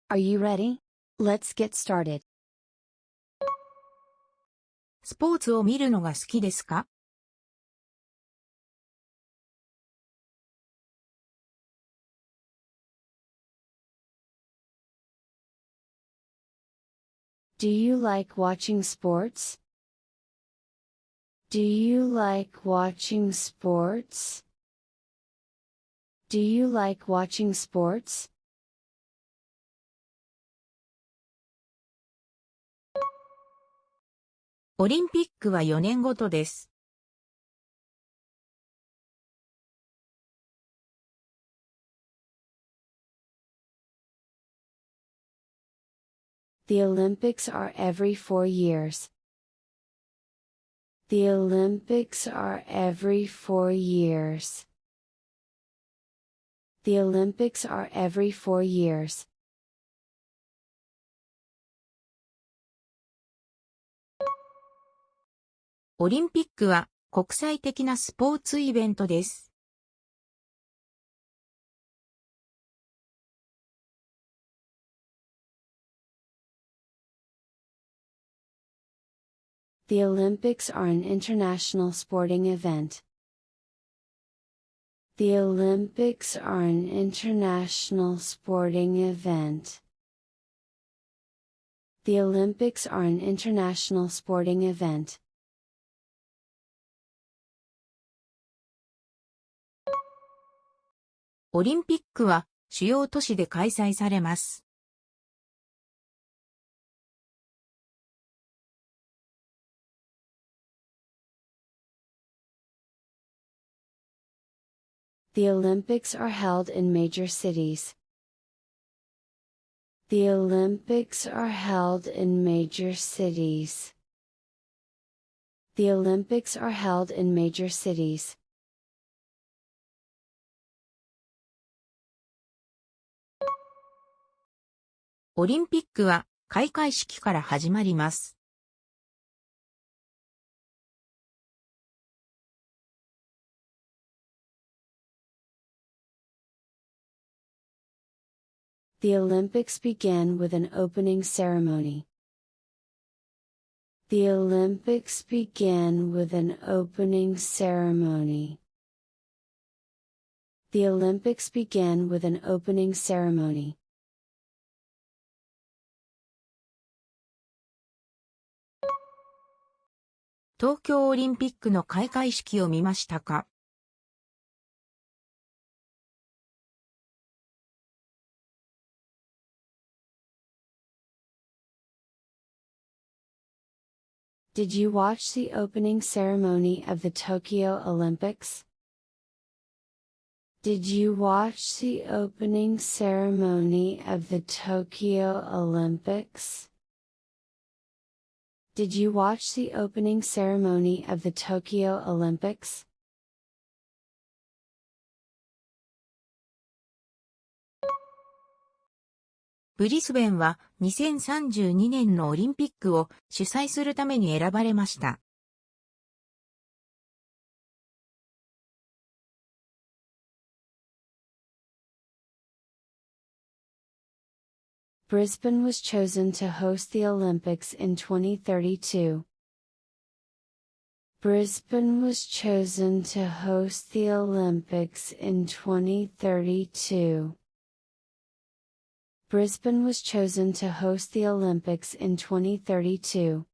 Are you ready? Let's get started. スポーツを見るのが好きですか？ Do you like watching sports? Do you like watching sports? Do you like watching sports? オリンピックは4年ごとです。The Olympics are every 4 years. The Olympics are every 4 years. The Olympics are every 4 years. オリンピックは国際的なスポーツイベントです。The Olympics are an international sporting event. The Olympics are an international sporting event. The Olympics are an international sporting event. オリンピックは主要都市で開催されます。The Olympics are held in major cities. The Olympics are held in major cities. The Olympics are held in major cities. オリンピックは開会式から始まります。The Olympics begin with an opening ceremony. The Olympics begin with an opening ceremony. The Olympics begin with an opening ceremony. 東京オリンピックの開会式を見ましたか？ Did you watch the opening ceremony of the Tokyo Olympics? Did you watch the opening ceremony of the Tokyo Olympics? Did you watch the opening ceremony of the Tokyo Olympics? ブリスベンは2032年のオリンピックを主催するために選ばれました。Brisbane was chosen to host the Olympics in 2032. Brisbane was chosen to host the Olympics in 2032. Brisbane was chosen to host the Olympics in 2032.